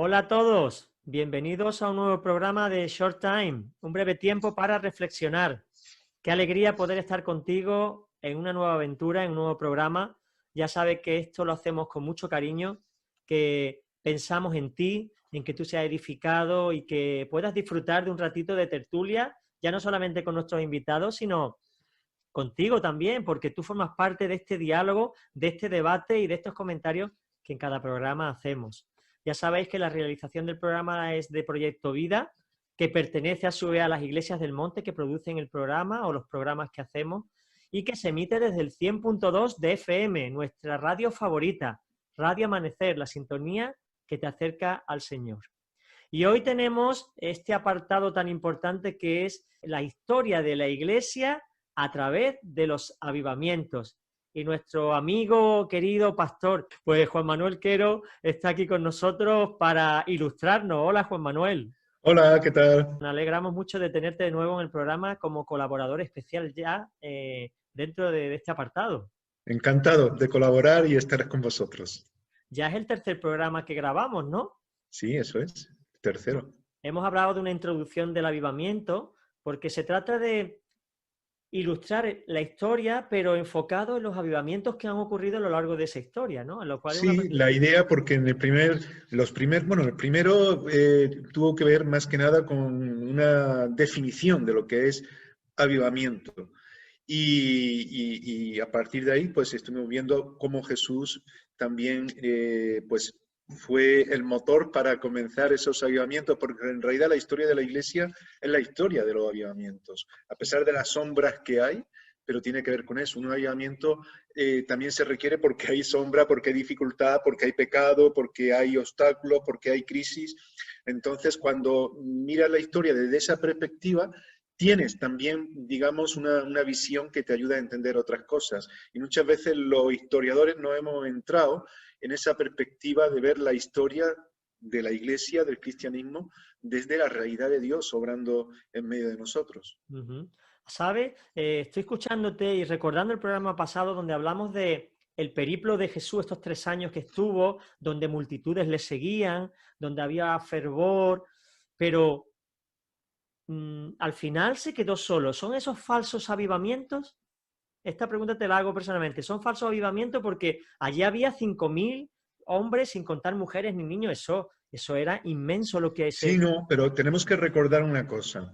Hola a todos, bienvenidos a un nuevo programa de Short Time, un breve tiempo para reflexionar. Qué alegría poder estar contigo en una nueva aventura, en un nuevo programa. Ya sabes que esto lo hacemos con mucho cariño, que pensamos en ti, en que tú seas edificado y que puedas disfrutar de un ratito de tertulia, ya no solamente con nuestros invitados, sino contigo también, porque tú formas parte de este diálogo, de este debate y de estos comentarios que en cada programa hacemos. Ya sabéis que la realización del programa es de Proyecto Vida, que pertenece a su vez a las Iglesias del Monte que producen el programa o los programas que hacemos y que se emite desde el 100.2 de FM, nuestra radio favorita, Radio Amanecer, la sintonía que te acerca al Señor. Y hoy tenemos este apartado tan importante que es la historia de la Iglesia a través de los avivamientos. Y nuestro amigo, querido pastor, pues Juan Manuel Quero, está aquí con nosotros para ilustrarnos. Hola, Juan Manuel. Hola, ¿qué tal? Nos alegramos mucho de tenerte de nuevo en el programa como colaborador especial ya dentro de este apartado. Encantado de colaborar y estar con vosotros. Ya es el tercer programa que grabamos, ¿no? Sí, eso es. Tercero. Hemos hablado de una introducción del avivamiento porque se trata de ilustrar la historia, pero enfocado en los avivamientos que han ocurrido a lo largo de esa historia, ¿no? En lo cual Sí, la idea, porque en el primero tuvo que ver más que nada con una definición de lo que es avivamiento. Y a partir de ahí, pues estuvimos viendo cómo Jesús también, pues fue el motor para comenzar esos avivamientos, porque en realidad la historia de la Iglesia es la historia de los avivamientos, a pesar de las sombras que hay, pero tiene que ver con eso. Un avivamiento también se requiere porque hay sombra, porque hay dificultad, porque hay pecado, porque hay obstáculos, porque hay crisis. Entonces, cuando miras la historia desde esa perspectiva, tienes también, digamos, una visión que te ayuda a entender otras cosas. Y muchas veces los historiadores no hemos entrado en esa perspectiva de ver la historia de la Iglesia, del cristianismo, desde la realidad de Dios obrando en medio de nosotros. ¿Sabes? Estoy escuchándote y recordando el programa pasado donde hablamos de el periplo de Jesús, estos 3 años que estuvo, donde multitudes le seguían, donde había fervor, pero al final se quedó solo. ¿Son esos falsos avivamientos? Esta pregunta te la hago personalmente. ¿Son falsos avivamientos? Porque allí había 5.000 hombres, sin contar mujeres ni niños. Eso era inmenso lo que Sí, se... no, pero tenemos que recordar una cosa,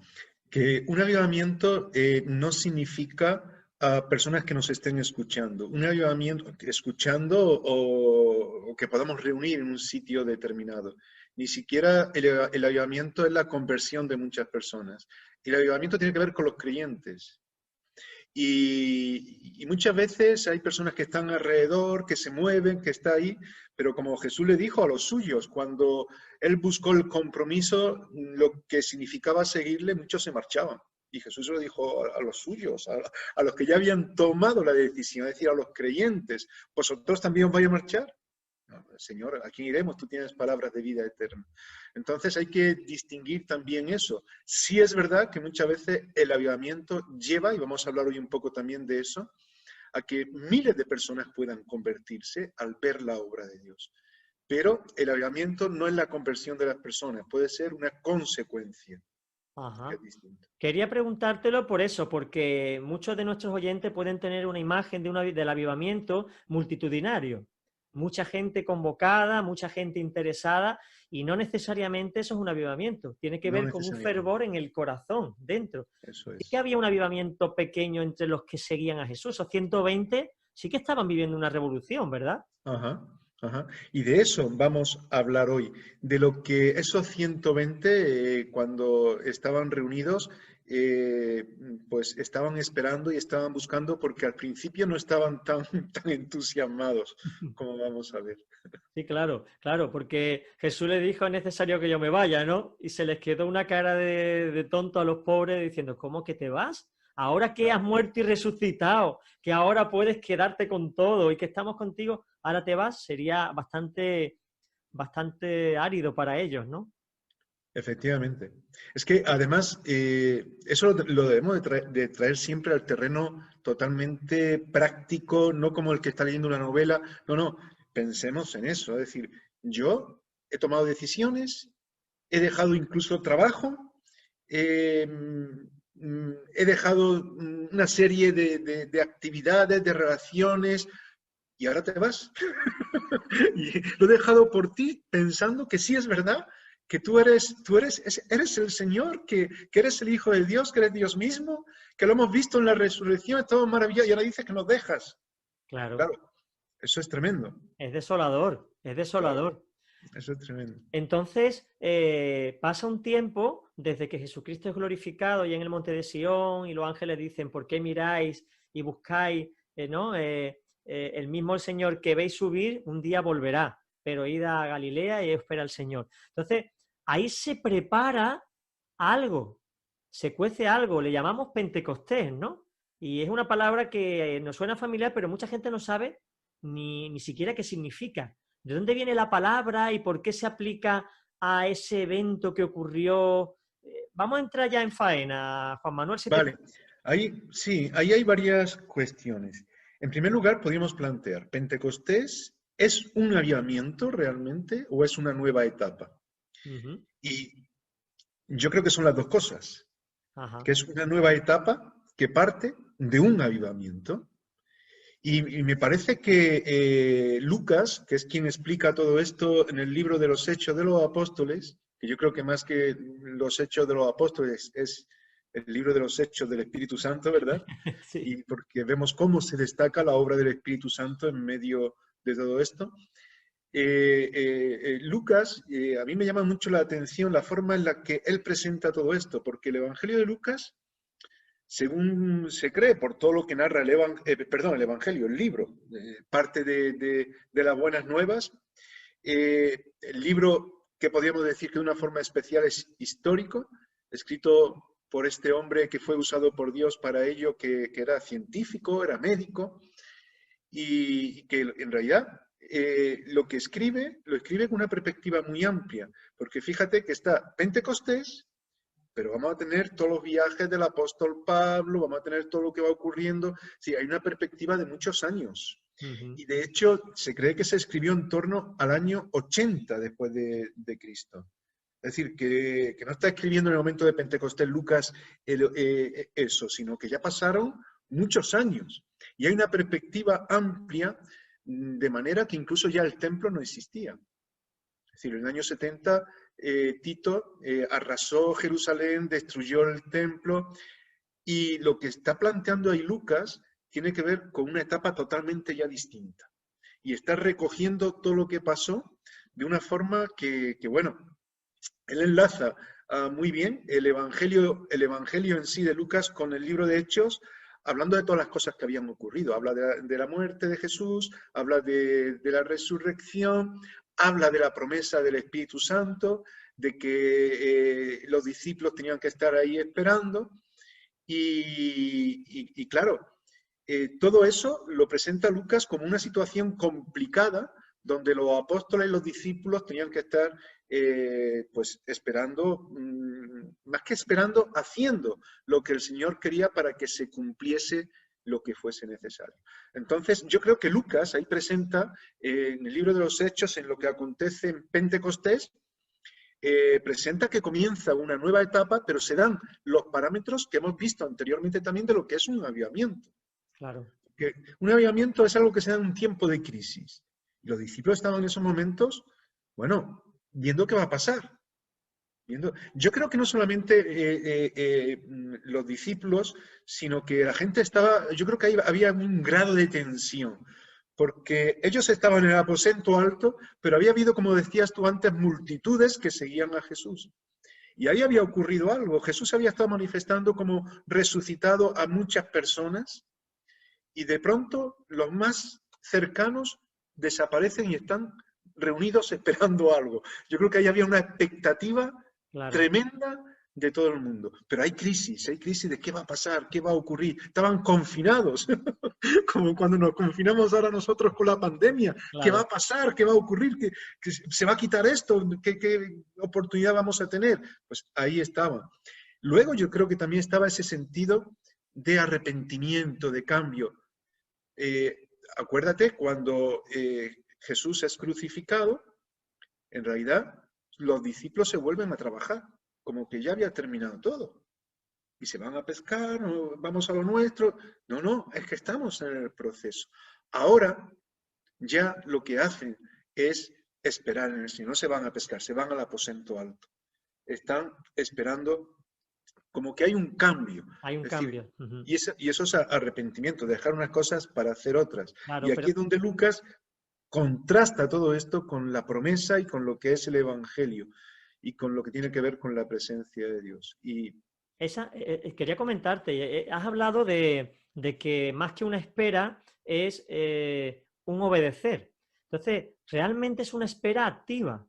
que un avivamiento no significa a personas que nos estén escuchando. Un avivamiento, escuchando o que podamos reunir en un sitio determinado. Ni siquiera el avivamiento es la conversión de muchas personas. El avivamiento tiene que ver con los creyentes. Y muchas veces hay personas que están alrededor, que se mueven, que está ahí, pero como Jesús le dijo a los suyos, cuando él buscó el compromiso, lo que significaba seguirle, muchos se marchaban. Y Jesús se lo dijo a los suyos, a los que ya habían tomado la decisión, es decir, a los creyentes, ¿vosotros también os vais a marchar? No, Señor, ¿a quién iremos? Tú tienes palabras de vida eterna. Entonces hay que distinguir también eso. Sí es verdad que muchas veces el avivamiento lleva, y vamos a hablar hoy un poco también de eso, a que miles de personas puedan convertirse al ver la obra de Dios. Pero el avivamiento no es la conversión de las personas, puede ser una consecuencia, que Ajá. es distinto. Quería preguntártelo por eso, porque muchos de nuestros oyentes pueden tener una imagen del avivamiento multitudinario. Mucha gente convocada, mucha gente interesada, y no necesariamente eso es un avivamiento. Tiene que No ver con un necesariamente, fervor en el corazón, dentro. eso Sí que es. había un avivamiento pequeño entre los que seguían a Jesús. Esos 120 sí que estaban viviendo una revolución, ¿verdad? Ajá, ajá. Y de eso vamos a hablar hoy, de lo que esos 120, cuando estaban reunidos, eh, pues estaban esperando y estaban buscando, porque al principio no estaban tan, tan entusiasmados, como vamos a ver. Sí, claro, claro, porque Jesús le dijo, es necesario que yo me vaya, ¿no? Y se les quedó una cara de tonto a los pobres diciendo, ¿cómo que te vas? Ahora que has Claro. muerto y resucitado, que ahora puedes quedarte con todo y que estamos contigo, ahora te vas, sería bastante árido para ellos, ¿no? Efectivamente. Es que además eso lo debemos de traer siempre al terreno totalmente práctico, no como el que está leyendo una novela. No, no, pensemos en eso. Es decir, yo he tomado decisiones, he dejado incluso trabajo, he dejado una serie de actividades, de relaciones, y ahora te vas. Y lo he dejado por ti pensando que sí es verdad, que tú eres el Señor, que eres el Hijo de Dios, que eres Dios mismo, que lo hemos visto en la resurrección, es todo maravilloso, y ahora dices que nos dejas. Claro. Claro, eso es tremendo. Es desolador, es desolador. Claro, eso es tremendo. Entonces, pasa un tiempo desde que Jesucristo es glorificado y en el monte de Sión y los ángeles dicen, ¿por qué miráis y buscáis? ¿No? El mismo Señor que veis subir, un día volverá, pero id a Galilea y espera al Señor. Entonces, ahí se prepara algo, se cuece algo, le llamamos Pentecostés, ¿no? Y es una palabra que nos suena familiar, pero mucha gente no sabe ni siquiera qué significa. ¿De dónde viene la palabra y por qué se aplica a ese evento que ocurrió? Vamos a entrar ya en faena, Juan Manuel. Vale, ahí sí, ahí hay varias cuestiones. En primer lugar, podríamos plantear, ¿Pentecostés es un avivamiento realmente o es una nueva etapa? Y yo creo que son las dos cosas, Ajá. que es una nueva etapa que parte de un avivamiento. Y me parece que Lucas, que es quien explica todo esto en el libro de los Hechos de los Apóstoles, que yo creo que más que los Hechos de los Apóstoles es el libro de los Hechos del Espíritu Santo, ¿verdad? Sí. Y porque vemos cómo se destaca la obra del Espíritu Santo en medio de todo esto. Lucas, a mí me llama mucho la atención la forma en la que él presenta todo esto, porque el Evangelio de Lucas, según se cree, por todo lo que narra el Evangelio, el libro, parte de las buenas nuevas, el libro que podríamos decir que de una forma especial es histórico, escrito por este hombre que fue usado por Dios para ello, que era científico, era médico, y que en realidad lo escribe con una perspectiva muy amplia, porque fíjate que está Pentecostés, pero vamos a tener todos los viajes del apóstol Pablo, vamos a tener todo lo que va ocurriendo. Sí, hay una perspectiva de muchos años. Y de hecho, se cree que se escribió en torno al año 80 después de Cristo. Es decir, que no está escribiendo en el momento de Pentecostés Lucas eso, sino que ya pasaron muchos años. Y hay una perspectiva amplia, de manera que incluso ya el templo no existía. Es decir, en el año 70 Tito arrasó Jerusalén, destruyó el templo, y lo que está planteando ahí Lucas tiene que ver con una etapa totalmente ya distinta. Y está recogiendo todo lo que pasó de una forma que bueno, él enlaza muy bien el evangelio en sí de Lucas con el libro de Hechos, hablando de todas las cosas que habían ocurrido. Habla de la muerte de Jesús, habla de la resurrección, habla de la promesa del Espíritu Santo, de que los discípulos tenían que estar ahí esperando. Y claro, todo eso lo presenta Lucas como una situación complicada, donde los apóstoles y los discípulos tenían que estar pues esperando, más que esperando, haciendo lo que el Señor quería para que se cumpliese lo que fuese necesario. Entonces, yo creo que Lucas ahí presenta, en el libro de los Hechos, en lo que acontece en Pentecostés, presenta que comienza una nueva etapa, pero se dan los parámetros que hemos visto anteriormente también de lo que es un avivamiento. Claro. Que un avivamiento es algo que se da en un tiempo de crisis. Y los discípulos estaban en esos momentos, bueno, viendo qué va a pasar. Yo creo que no solamente los discípulos, sino que la gente estaba, yo creo que había un grado de tensión, porque ellos estaban en el aposento alto, pero había habido, como decías tú antes, multitudes que seguían a Jesús. Y ahí había ocurrido algo. Jesús había estado manifestando como resucitado a muchas personas, y de pronto los más cercanos desaparecen y están reunidos esperando algo. Yo creo que ahí había una expectativa tremenda de todo el mundo. Pero hay crisis de qué va a pasar, qué va a ocurrir. Estaban confinados, como cuando nos confinamos ahora nosotros con la pandemia. Claro. ¿Qué va a pasar? ¿Qué va a ocurrir? ¿Que se va a quitar esto? ¿Qué oportunidad vamos a tener? Pues ahí estaba. Luego yo creo que también estaba ese sentido de arrepentimiento, de cambio. Acuérdate cuando Jesús es crucificado, En realidad, los discípulos se vuelven a trabajar, como que ya había terminado todo. Y se van a pescar, o vamos a lo nuestro. No, no, es que estamos en el proceso. Ahora ya lo que hacen es esperar en el Señor. No se van a pescar, se van al aposento alto. Están esperando como que hay un cambio. Hay un Es decir, cambio. Ujú. y eso es arrepentimiento, dejar unas cosas para hacer otras. Claro, Y pero aquí es donde Lucas contrasta todo esto con la promesa y con lo que es el Evangelio y con lo que tiene que ver con la presencia de Dios. Y quería comentarte, has hablado de que más que una espera es un obedecer. Entonces, realmente es una espera activa.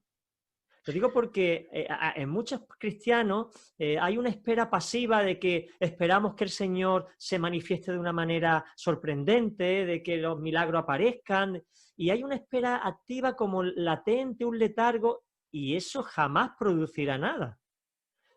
Lo digo porque en muchos cristianos hay una espera pasiva de que esperamos que el Señor se manifieste de una manera sorprendente, de que los milagros aparezcan, y hay una espera activa como latente, un letargo, y eso jamás producirá nada.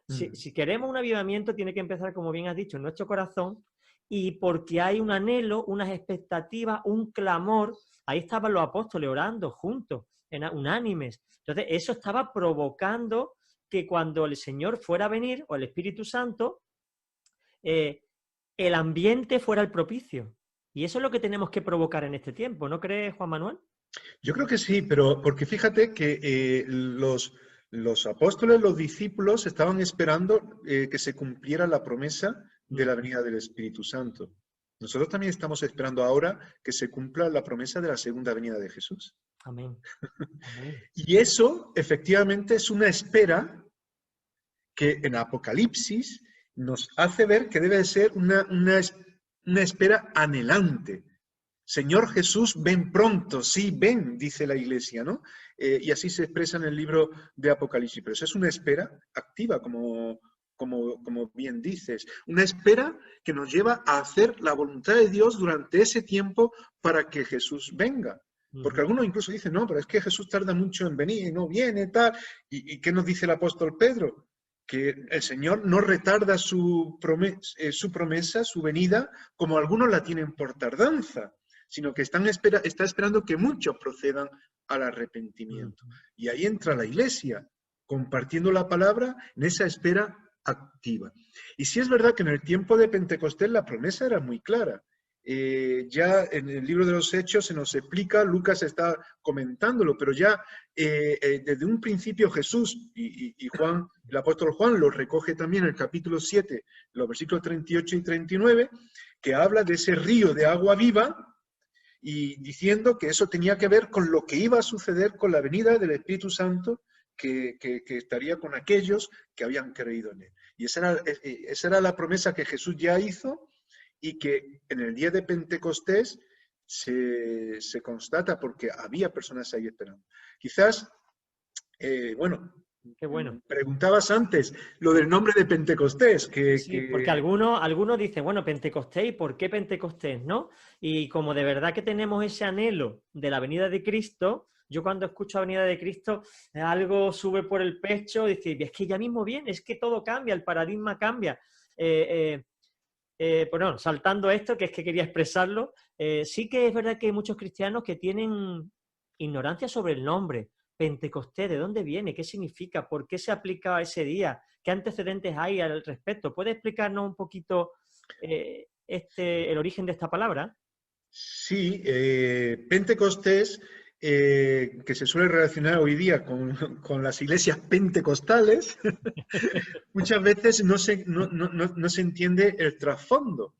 Si queremos un avivamiento, tiene que empezar, como bien has dicho, en nuestro corazón, y porque hay un anhelo, unas expectativas, un clamor. Ahí estaban los apóstoles orando juntos, unánimes. Entonces, eso estaba provocando que cuando el Señor fuera a venir, o el Espíritu Santo, el ambiente fuera el propicio. Y eso es lo que tenemos que provocar en este tiempo, ¿no crees, Juan Manuel? yo creo que sí, pero porque fíjate que los apóstoles, los discípulos, estaban esperando que se cumpliera la promesa de la venida del Espíritu Santo. Nosotros también estamos esperando ahora que se cumpla la promesa de la segunda venida de Jesús. Amén. Amén. Y eso, efectivamente, es una espera que en Apocalipsis nos hace ver que debe ser una espera anhelante. Señor Jesús, ven pronto, sí, ven, dice la iglesia, ¿no? Y así se expresa en el libro de Apocalipsis. Pero eso es una espera activa, como bien dices. Una espera que nos lleva a hacer la voluntad de Dios durante ese tiempo para que Jesús venga. Porque algunos incluso dicen, no, pero es que Jesús tarda mucho en venir y no viene, tal. ¿Y qué nos dice el apóstol Pedro? Que el Señor no retarda su promesa, su venida, como algunos la tienen por tardanza, sino que está esperando que muchos procedan al arrepentimiento. Y ahí entra la iglesia, compartiendo la palabra en esa espera activa. Y sí es verdad que en el tiempo de Pentecostés la promesa era muy clara. Ya en el libro de los Hechos se nos explica, Lucas está comentándolo, pero ya desde un principio Jesús y Juan, el apóstol Juan lo recoge también en el capítulo 7, los versículos 38 y 39, que habla de ese río de agua viva y diciendo que eso tenía que ver con lo que iba a suceder con la venida del Espíritu Santo que estaría con aquellos que habían creído en él. Y esa era la promesa que Jesús ya hizo y que en el día de Pentecostés se constata porque había personas ahí esperando. Quizás, bueno, Qué bueno. preguntabas antes lo del nombre de Pentecostés. Sí, porque algunos dicen, bueno, Pentecostés, ¿y por qué Pentecostés, no? Y como de verdad que tenemos ese anhelo de la venida de Cristo, yo cuando escucho la venida de Cristo, algo sube por el pecho y dice, es que ya mismo viene, es que todo cambia, el paradigma cambia. Bueno, saltando esto, que es que quería expresarlo, sí que es verdad que hay muchos cristianos que tienen ignorancia sobre el nombre. Pentecostés, ¿de dónde viene? ¿Qué significa? ¿Por qué se aplica a ese día? ¿Qué antecedentes hay al respecto? ¿Puede explicarnos un poquito el origen de esta palabra? Sí, Pentecostés, que se suele relacionar hoy día con las iglesias pentecostales, muchas veces no se entiende el trasfondo.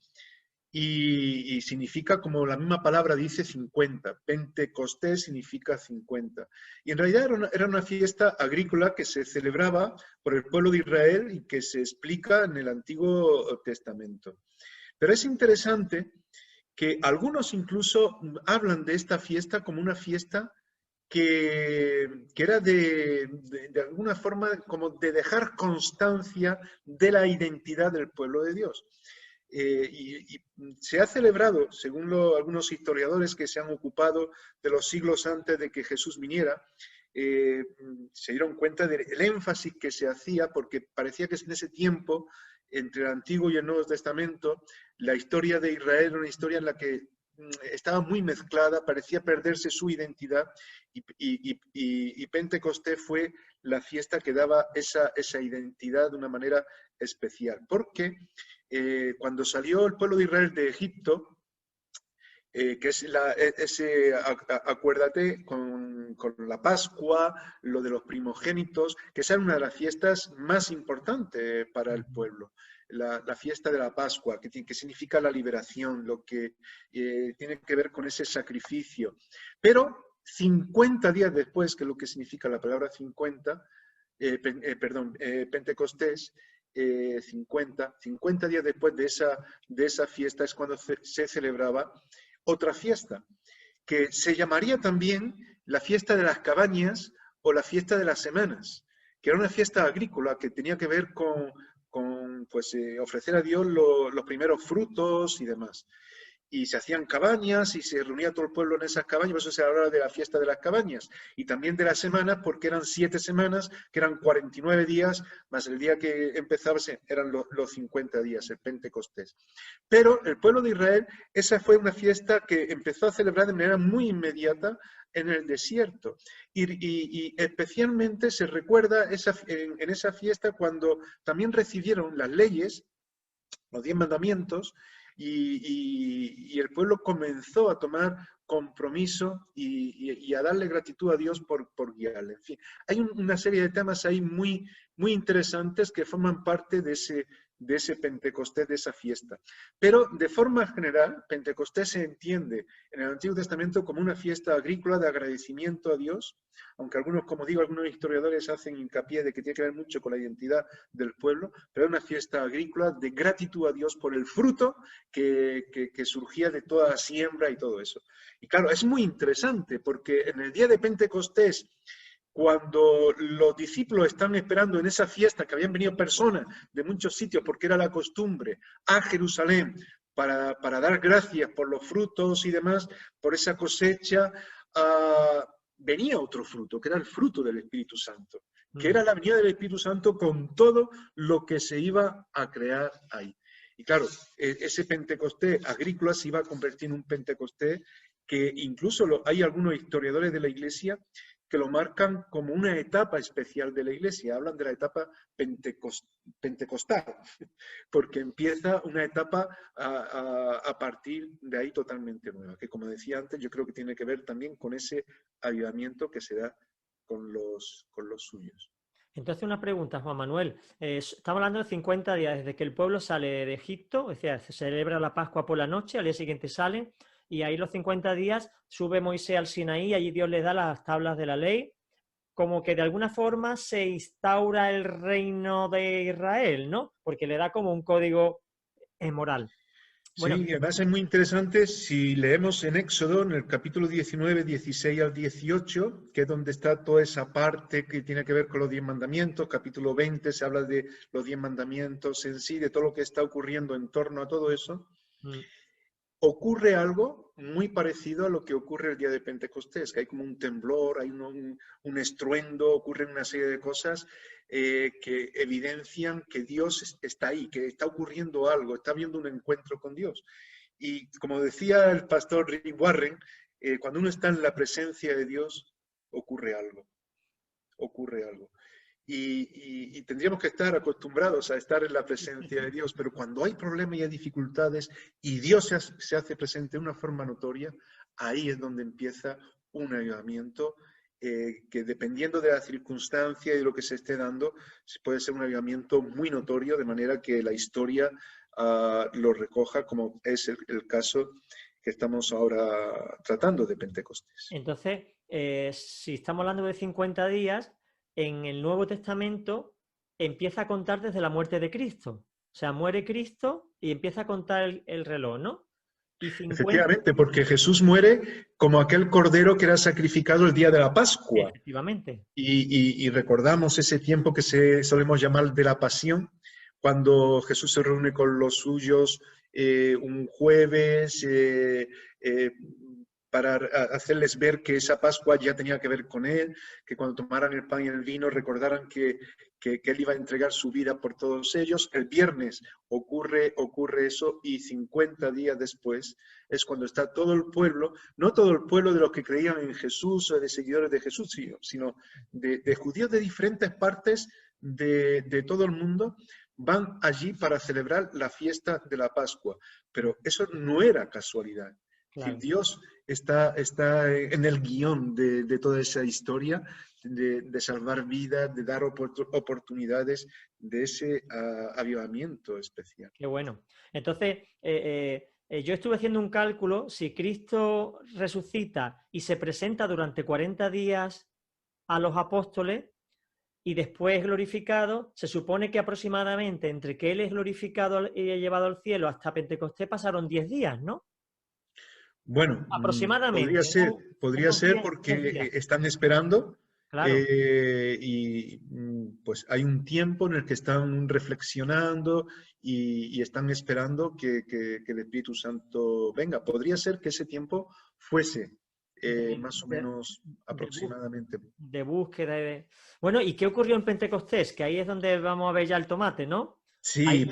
Y significa, como la misma palabra dice, 50. Pentecostés significa 50. Y en realidad era una fiesta agrícola que se celebraba por el pueblo de Israel y que se explica en el Antiguo Testamento. Pero es interesante que algunos incluso hablan de esta fiesta como una fiesta que era de alguna forma como de dejar constancia de la identidad del pueblo de Dios. Y se ha celebrado, según algunos historiadores que se han ocupado de los siglos antes de que Jesús viniera, se dieron cuenta del énfasis que se hacía, porque parecía que en ese tiempo, entre el Antiguo y el Nuevo Testamento, la historia de Israel era una historia en la que estaba muy mezclada, parecía perderse su identidad y Pentecostés fue la fiesta que daba esa identidad de una manera especial. Porque cuando salió el pueblo de Israel de Egipto, que es acuérdate, con la Pascua, lo de los primogénitos, que es una de las fiestas más importantes para el pueblo. La fiesta de la Pascua, que significa la liberación, lo que tiene que ver con ese sacrificio. Pero 50 días después, que es lo que significa la palabra 50, Pentecostés, 50 días después de esa fiesta es cuando se celebraba otra fiesta, que se llamaría también la fiesta de las cabañas o la fiesta de las semanas, que era una fiesta agrícola que tenía que ver con ofrecer a Dios los primeros frutos y demás. Y se hacían cabañas y se reunía todo el pueblo en esas cabañas, por eso se habla de la fiesta de las cabañas. Y también de las semanas, porque eran 7 semanas, que eran 49 días, más el día que empezaba eran los 50 días, el Pentecostés. Pero el pueblo de Israel, esa fue una fiesta que empezó a celebrar de manera muy inmediata en el desierto. Y especialmente se recuerda en esa fiesta cuando también recibieron las leyes, los 10 mandamientos, y el pueblo comenzó a tomar compromiso y a darle gratitud a Dios por guiarle. En fin, hay una serie de temas ahí muy, muy interesantes que forman parte de ese Pentecostés, de esa fiesta. Pero de forma general, Pentecostés se entiende en el Antiguo Testamento como una fiesta agrícola de agradecimiento a Dios, aunque algunos, como digo, algunos historiadores hacen hincapié de que tiene que ver mucho con la identidad del pueblo, pero es una fiesta agrícola de gratitud a Dios por el fruto que surgía de toda la siembra y todo eso. Y claro, es muy interesante porque en el día de Pentecostés, cuando los discípulos están esperando en esa fiesta, que habían venido personas de muchos sitios, porque era la costumbre, a Jerusalén, para dar gracias por los frutos y demás, por esa cosecha, venía otro fruto, que era el fruto del Espíritu Santo, que era la venida del Espíritu Santo con todo lo que se iba a crear ahí. Y claro, ese Pentecostés agrícola se iba a convertir en un Pentecostés que incluso hay algunos historiadores de la Iglesia que lo marcan como una etapa especial de la Iglesia. Hablan de la etapa pentecostal, porque empieza una etapa a partir de ahí totalmente nueva, que como decía antes, yo creo que tiene que ver también con ese avivamiento que se da con los suyos. Entonces, una pregunta, Juan Manuel. Estamos hablando de 50 días desde que el pueblo sale de Egipto, es decir, se celebra la Pascua por la noche, al día siguiente salen, y ahí los 50 días sube Moisés al Sinaí, y allí Dios les da las tablas de la ley, como que de alguna forma se instaura el reino de Israel, ¿no? Porque le da como un código moral. Bueno, Sí, y además es muy interesante si leemos en Éxodo, en el capítulo 19, 16 al 18, que es donde está toda esa parte que tiene que ver con los 10 mandamientos. Capítulo 20 se habla de los 10 mandamientos en sí, de todo lo que está ocurriendo en torno a todo eso. Ocurre algo muy parecido a lo que ocurre el día de Pentecostés, que hay como un temblor, hay un estruendo, ocurren una serie de cosas que evidencian que Dios está ahí, que está ocurriendo algo, está habiendo un encuentro con Dios. Y como decía el pastor Rick Warren, cuando uno está en la presencia de Dios, ocurre algo. Y tendríamos que estar acostumbrados a estar en la presencia de Dios, pero cuando hay problemas y hay dificultades y Dios se hace presente de una forma notoria, ahí es donde empieza un avivamiento que dependiendo de la circunstancia y de lo que se esté dando, puede ser un avivamiento muy notorio, de manera que la historia lo recoja, como es el caso que estamos ahora tratando de Pentecostés. Entonces, si estamos hablando de 50 días, en el Nuevo Testamento empieza a contar desde la muerte de Cristo. O sea, muere Cristo y empieza a contar el reloj, ¿no? Y 50... Efectivamente, porque Jesús muere como aquel cordero que era sacrificado el día de la Pascua. Efectivamente. Y recordamos ese tiempo que solemos llamar de la pasión, cuando Jesús se reúne con los suyos un jueves, para hacerles ver que esa Pascua ya tenía que ver con Él, que cuando tomaran el pan y el vino recordaran que Él iba a entregar su vida por todos ellos. El viernes ocurre eso y 50 días después es cuando está todo el pueblo, no todo el pueblo de los que creían en Jesús o de seguidores de Jesús, sino de judíos de diferentes partes de todo el mundo, van allí para celebrar la fiesta de la Pascua. Pero eso no era casualidad. Claro. Es decir, Dios está en el guión de toda esa historia, de salvar vidas, de dar oportunidades, de ese avivamiento especial. Qué bueno. Entonces, yo estuve haciendo un cálculo, si Cristo resucita y se presenta durante 40 días a los apóstoles y después glorificado, se supone que aproximadamente entre que Él es glorificado y llevado al cielo hasta Pentecostés pasaron 10 días, ¿no? Bueno, Aproximadamente. podría ser porque están esperando, claro. Y pues hay un tiempo en el que están reflexionando y están esperando que el Espíritu Santo venga. Podría ser que ese tiempo fuese más o menos aproximadamente. De búsqueda. Bueno, ¿y qué ocurrió en Pentecostés? Que ahí es donde vamos a ver ya el tomate, ¿no? Sí,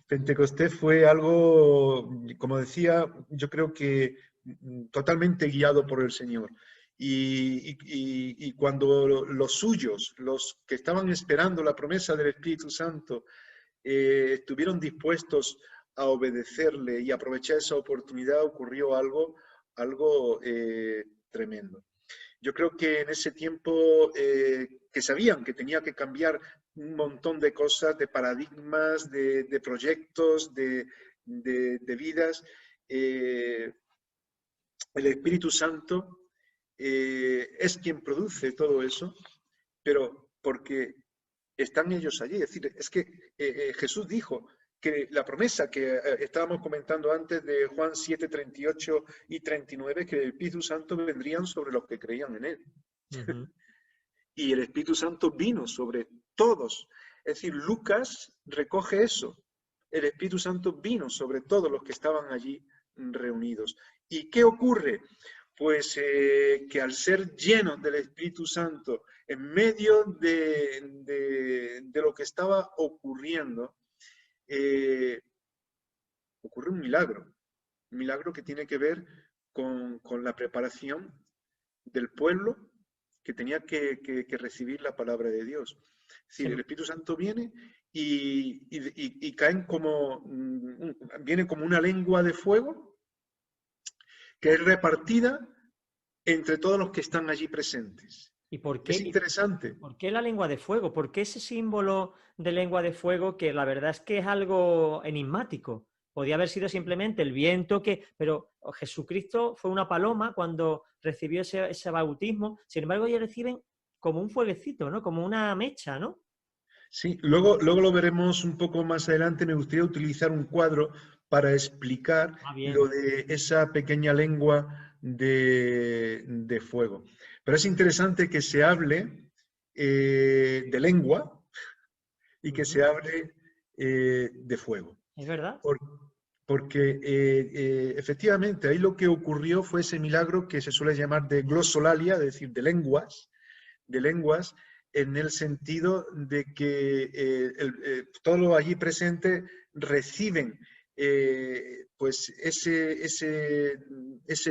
Pentecostés fue algo, como decía, yo creo que totalmente guiado por el Señor. Y cuando los suyos, los que estaban esperando la promesa del Espíritu Santo, estuvieron dispuestos a obedecerle y aprovechar esa oportunidad, ocurrió algo tremendo. Yo creo que en ese tiempo que sabían que tenía que cambiar un montón de cosas, de paradigmas, de proyectos, de vidas, el Espíritu Santo es quien produce todo eso, pero porque están ellos allí. Es decir, es que Jesús dijo que la promesa que estábamos comentando antes de Juan 7, 38 y 39, que el Espíritu Santo vendrían sobre los que creían en Él. Y el Espíritu Santo vino sobre todos. Es decir, Lucas recoge eso. El Espíritu Santo vino sobre todos los que estaban allí reunidos. ¿Y qué ocurre? Pues que al ser llenos del Espíritu Santo, en medio de lo que estaba ocurriendo, ocurre un milagro que tiene que ver con la preparación del pueblo que tenía que recibir la palabra de Dios. Es decir, el Espíritu Santo viene y caen viene como una lengua de fuego que es repartida entre todos los que están allí presentes. ¿Y por qué? Es interesante. ¿Por qué la lengua de fuego? ¿Por qué ese símbolo de lengua de fuego que la verdad es que es algo enigmático? Podía haber sido simplemente el viento pero Jesucristo fue una paloma cuando recibió ese bautismo. Sin embargo, ellos reciben como un fueguecito, ¿no? Como una mecha, ¿no? Sí, luego lo veremos un poco más adelante. Me gustaría utilizar un cuadro para explicar lo de esa pequeña lengua de fuego. Pero es interesante que se hable de lengua y que se hable de fuego. ¿Es verdad? Porque efectivamente ahí lo que ocurrió fue ese milagro que se suele llamar de glosolalia, es decir, de lenguas, en el sentido de que todos los allí presentes reciben pues ese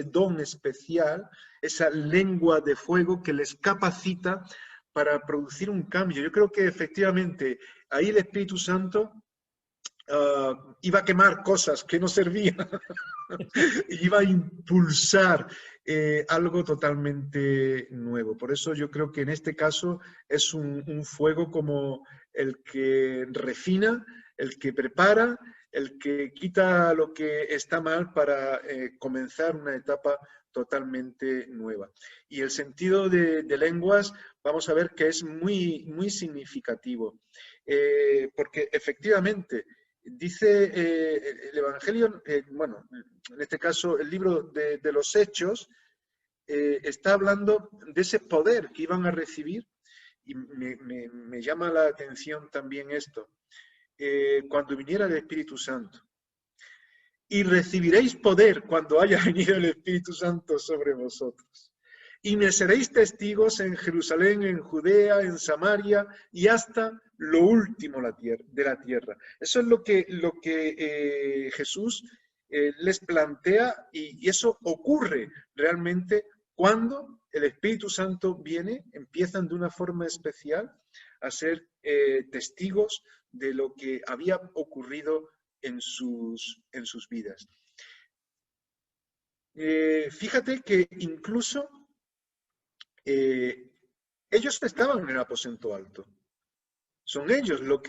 don especial, esa lengua de fuego que les capacita para producir un cambio. Yo creo que efectivamente ahí el Espíritu Santo iba a quemar cosas que no servían, iba a impulsar algo totalmente nuevo. Por eso yo creo que en este caso es un fuego como el que refina, el que prepara, el que quita lo que está mal para comenzar una etapa totalmente nueva. Y el sentido de lenguas, vamos a ver que es muy, muy significativo, porque efectivamente dice el Evangelio, bueno, en este caso el libro de los Hechos, está hablando de ese poder que iban a recibir, y me llama la atención también esto, cuando viniera el Espíritu Santo. y recibiréis poder cuando haya venido el Espíritu Santo sobre vosotros. Y me seréis testigos en Jerusalén, en Judea, en Samaria y hasta lo último de la tierra. Eso es lo que Jesús les plantea, y eso ocurre realmente cuando el Espíritu Santo viene. Empiezan de una forma especial a ser testigos de lo que había ocurrido en sus vidas. Fíjate que incluso ellos estaban en el aposento alto. Son ellos los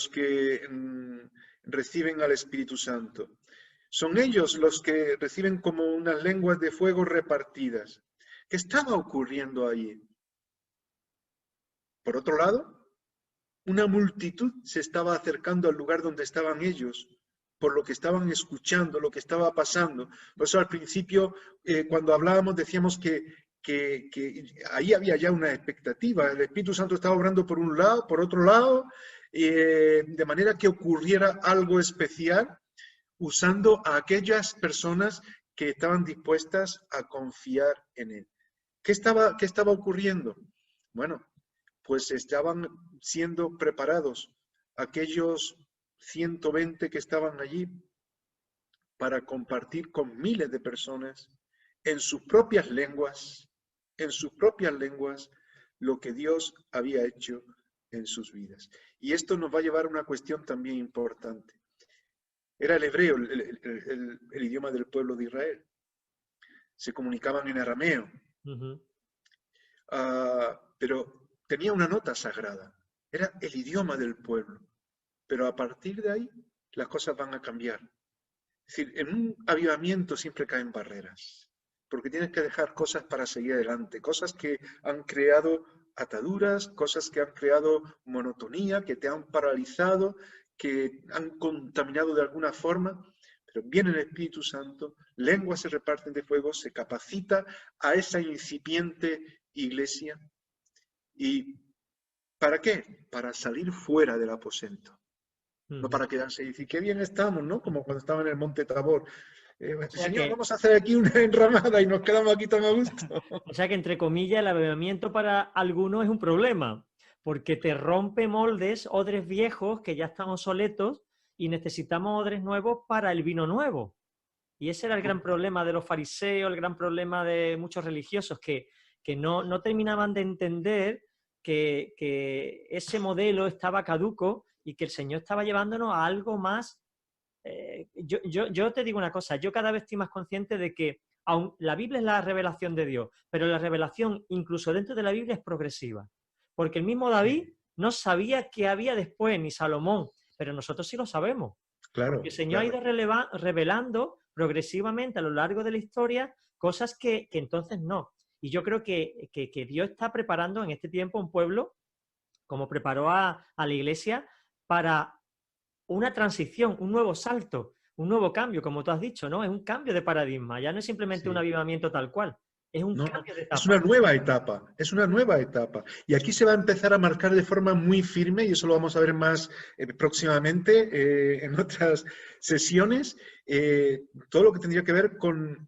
que reciben al Espíritu Santo. Son ellos los que reciben como unas lenguas de fuego repartidas. ¿Qué estaba ocurriendo allí? Por otro lado, una multitud se estaba acercando al lugar donde estaban ellos, por lo que estaban escuchando, lo que estaba pasando. Por eso al principio, cuando hablábamos, decíamos que ahí había ya una expectativa. El Espíritu Santo estaba obrando por un lado, por otro lado, de manera que ocurriera algo especial, usando a aquellas personas que estaban dispuestas a confiar en Él. ¿Qué estaba ocurriendo? Bueno, pues estaban siendo preparados aquellos 120 que estaban allí para compartir con miles de personas en sus propias lenguas, lo que Dios había hecho en sus vidas. Y esto nos va a llevar a una cuestión también importante. Era el hebreo, el idioma del pueblo de Israel. Se comunicaban en arameo. Pero tenía una nota sagrada. Era el idioma del pueblo. Pero a partir de ahí, las cosas van a cambiar. Es decir, en un avivamiento siempre caen barreras, porque tienes que dejar cosas para seguir adelante, cosas que han creado ataduras, cosas que han creado monotonía, que te han paralizado, que han contaminado de alguna forma. Pero viene el Espíritu Santo, lenguas se reparten de fuego, se capacita a esa incipiente iglesia. ¿Y para qué? Para salir fuera del aposento. No para quedarse y decir, qué bien estamos, ¿no? Como cuando estaba en el Monte Tabor. Señor, vamos a hacer aquí una enramada y nos quedamos aquí tan a gusto. O sea que, entre comillas, el avivamiento para algunos es un problema, porque te rompe moldes, odres viejos que ya están obsoletos, y necesitamos odres nuevos para el vino nuevo. Y ese era el gran problema de los fariseos, el gran problema de muchos religiosos, que no terminaban de entender que ese modelo estaba caduco y que el Señor estaba llevándonos a algo más. Yo te digo una cosa, yo cada vez estoy más consciente de que aun la Biblia es la revelación de Dios, pero la revelación incluso dentro de la Biblia es progresiva. Porque el mismo David no sabía qué había después, ni Salomón, pero nosotros sí lo sabemos. Claro, porque el Señor ha ido revelando progresivamente a lo largo de la historia cosas que entonces no. Y yo creo que Dios está preparando en este tiempo un pueblo, como preparó a la iglesia, para una transición, un nuevo salto, un nuevo cambio, como tú has dicho, ¿no? Es un cambio de paradigma, ya no es simplemente un avivamiento tal cual, es un cambio de etapa. Es una nueva etapa, Y aquí se va a empezar a marcar de forma muy firme, y eso lo vamos a ver más próximamente en otras sesiones, todo lo que tendría que ver con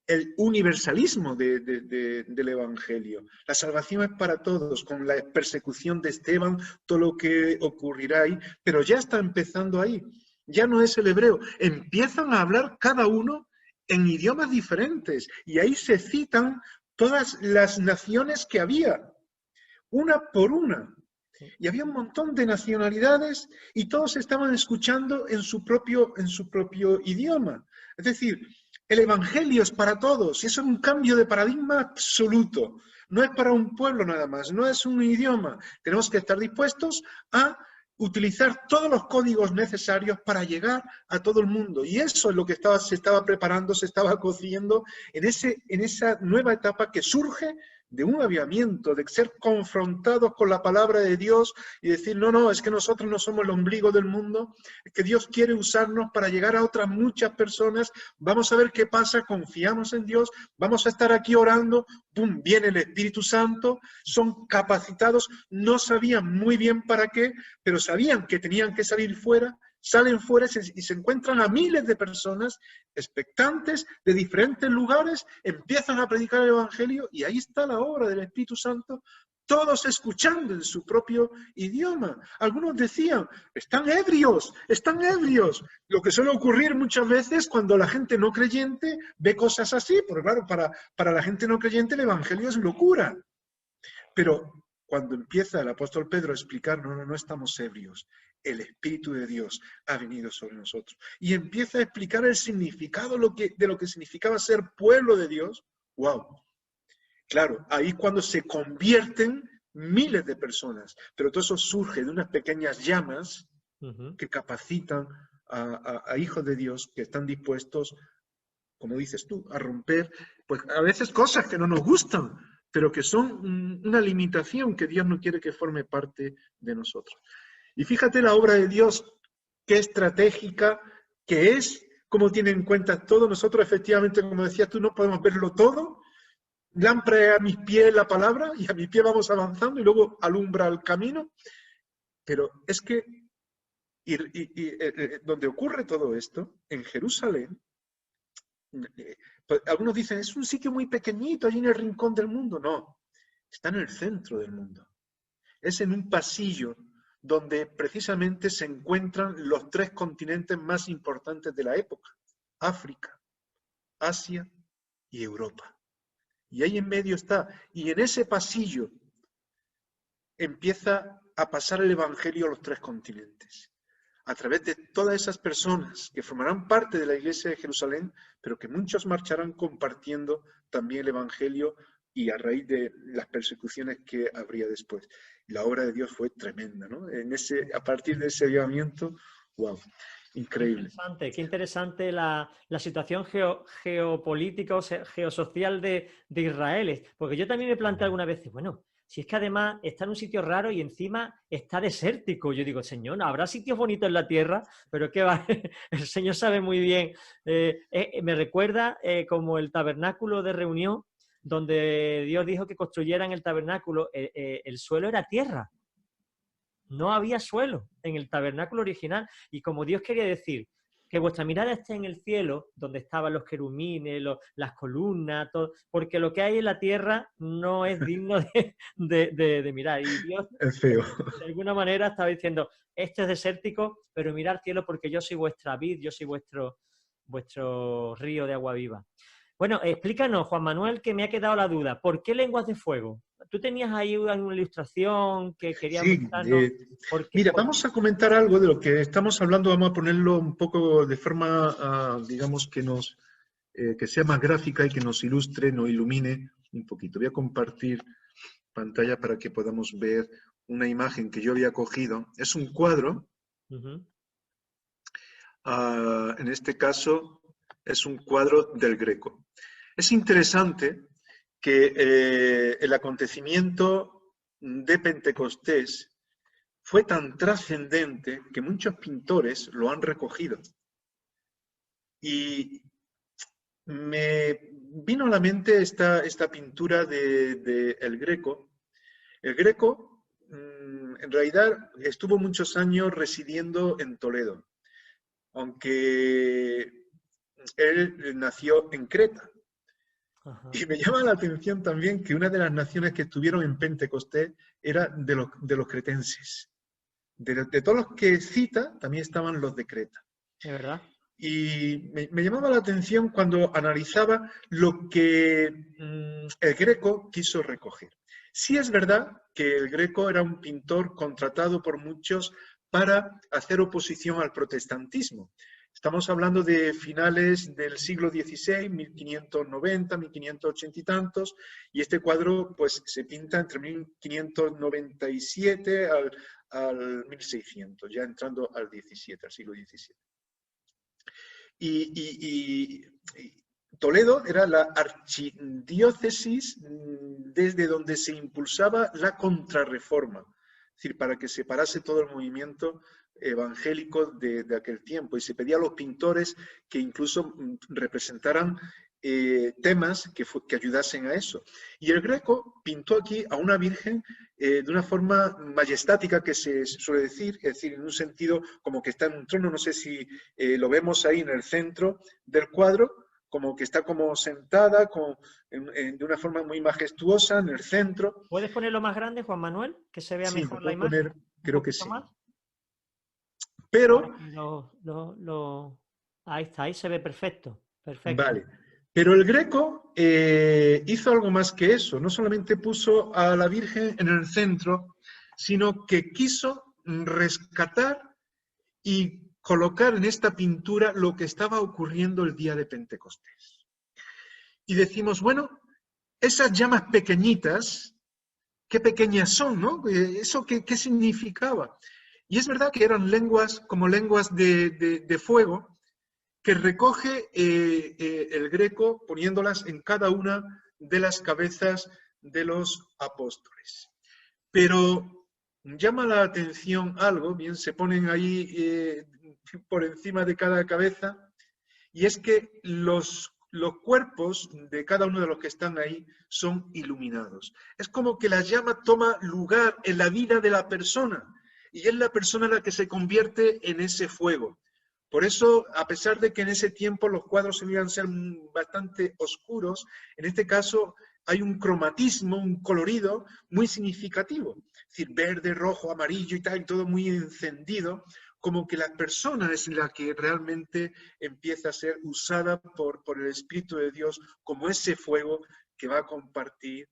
el universalismo del Evangelio. La salvación es para todos, con la persecución de Esteban, todo lo que ocurrirá ahí, pero ya está empezando ahí. Ya no es el hebreo. Empiezan a hablar cada uno en idiomas diferentes, y ahí se citan todas las naciones que había, una por una. Y había un montón de nacionalidades y todos estaban escuchando en su propio idioma. Es decir, el Evangelio es para todos, y eso es un cambio de paradigma absoluto. No es para un pueblo nada más, no es un idioma. Tenemos que estar dispuestos a utilizar todos los códigos necesarios para llegar a todo el mundo. Y eso es lo que se estaba preparando, se estaba cociendo en esa nueva etapa que surge de un avivamiento, de ser confrontados con la palabra de Dios y decir, no, es que nosotros no somos el ombligo del mundo, es que Dios quiere usarnos para llegar a otras muchas personas, vamos a ver qué pasa, confiamos en Dios, vamos a estar aquí orando, ¡pum!, viene el Espíritu Santo, son capacitados, no sabían muy bien para qué, pero sabían que tenían que salir fuera, salen fuera y se encuentran a miles de personas expectantes de diferentes lugares, empiezan a predicar el Evangelio y ahí está la obra del Espíritu Santo, todos escuchando en su propio idioma. Algunos decían, están ebrios, lo que suele ocurrir muchas veces cuando la gente no creyente ve cosas así, porque claro, para la gente no creyente el Evangelio es locura. Pero cuando empieza el apóstol Pedro a explicar, no estamos ebrios, el Espíritu de Dios ha venido sobre nosotros. Y empieza a explicar el significado de lo que significaba ser pueblo de Dios. ¡Wow! Claro, ahí cuando se convierten miles de personas, pero todo eso surge de unas pequeñas llamas que capacitan a hijos de Dios que están dispuestos, como dices tú, a romper, pues a veces cosas que no nos gustan, pero que son una limitación que Dios no quiere que forme parte de nosotros. Y fíjate la obra de Dios, qué estratégica, que es, cómo tiene en cuenta todo. Nosotros efectivamente, como decías tú, no podemos verlo todo. Lámpara a mis pies la palabra y a mis pies vamos avanzando y luego alumbra el camino. Pero es que donde ocurre todo esto, en Jerusalén, pues algunos dicen, es un sitio muy pequeñito, allí en el rincón del mundo. No, está en el centro del mundo. Es en un pasillo donde precisamente se encuentran los 3 continentes más importantes de la época. África, Asia y Europa. Y ahí en medio está. Y en ese pasillo empieza a pasar el Evangelio a los 3 continentes. A través de todas esas personas que formarán parte de la iglesia de Jerusalén, pero que muchos marcharán compartiendo también el Evangelio y a raíz de las persecuciones que habría después. La obra de Dios fue tremenda, ¿no? A partir de ese avivamiento, wow, increíble. Qué interesante la situación geopolítica o geosocial de Israel. Porque yo también me planteo algunas veces, bueno, si es que además está en un sitio raro y encima está desértico. Yo digo, Señor, habrá sitios bonitos en la tierra, pero ¿qué va? El Señor sabe muy bien. Me recuerda como el tabernáculo de reunión, donde Dios dijo que construyeran el tabernáculo. El suelo era tierra. No había suelo en el tabernáculo original. Y como Dios quería decir que vuestra mirada esté en el cielo, donde estaban los querumines, las columnas, todo, porque lo que hay en la tierra no es digno de mirar. Y Dios, es feo. De alguna manera, estaba diciendo, este es desértico, pero mirad cielo porque yo soy vuestra vid, yo soy vuestro río de agua viva. Bueno, explícanos, Juan Manuel, que me ha quedado la duda. ¿Por qué lenguas de fuego? Tú tenías ahí una ilustración que querías mostrarnos. Mira, vamos a comentar algo de lo que estamos hablando. Vamos a ponerlo un poco de forma, digamos, que sea más gráfica y que nos ilustre, nos ilumine un poquito. Voy a compartir pantalla para que podamos ver una imagen que yo había cogido. Es un cuadro. En este caso, es un cuadro del Greco. Es interesante que el acontecimiento de Pentecostés fue tan trascendente que muchos pintores lo han recogido. Y me vino a la mente esta pintura de El Greco. El Greco, en realidad, estuvo muchos años residiendo en Toledo, aunque él nació en Creta. Ajá. Y me llama la atención también que una de las naciones que estuvieron en Pentecostés era de los cretenses. De todos los que cita, también estaban los de Creta. ¿De verdad? Y me llamaba la atención cuando analizaba lo que el Greco quiso recoger. Sí es verdad que el Greco era un pintor contratado por muchos para hacer oposición al protestantismo. Estamos hablando de finales del siglo XVI, 1590, 1580 y tantos, y este cuadro pues se pinta entre 1597 al 1600, ya entrando al XVII, al siglo XVII. Y Toledo era la archidiócesis desde donde se impulsaba la contrarreforma, es decir, para que se parase todo el movimiento evangélico de aquel tiempo, y se pedía a los pintores que incluso representaran temas que ayudasen a eso. Y el Greco pintó aquí a una virgen de una forma majestática que se suele decir, es decir, en un sentido como que está en un trono, no sé si lo vemos ahí en el centro del cuadro, como que está como sentada de una forma muy majestuosa en el centro. ¿Puedes ponerlo más grande, Juan Manuel? Que se vea Sí, lo mejor la puedo imagen. poner, Un creo que poquito sí. más. Ahora Pero, que ahí está, ahí se ve perfecto. Perfecto. vale. Pero el Greco hizo algo más que eso. No solamente puso a la Virgen en el centro, sino que quiso rescatar y colocar en esta pintura lo que estaba ocurriendo el día de Pentecostés. Y decimos, bueno, esas llamas pequeñitas, qué pequeñas son, ¿no? ¿Eso qué significaba? Y es verdad que eran lenguas como lenguas de fuego que recoge el Greco poniéndolas en cada una de las cabezas de los apóstoles. Pero llama la atención algo, bien, se ponen ahí por encima de cada cabeza, y es que los cuerpos de cada uno de los que están ahí son iluminados. Es como que la llama toma lugar en la vida de la persona, y es la persona la que se convierte en ese fuego. Por eso, a pesar de que en ese tiempo los cuadros solían ser bastante oscuros, en este caso hay un cromatismo, un colorido muy significativo. Es decir, verde, rojo, amarillo y tal, y todo muy encendido, como que la persona es la que realmente empieza a ser usada por el Espíritu de Dios como ese fuego que va a compartir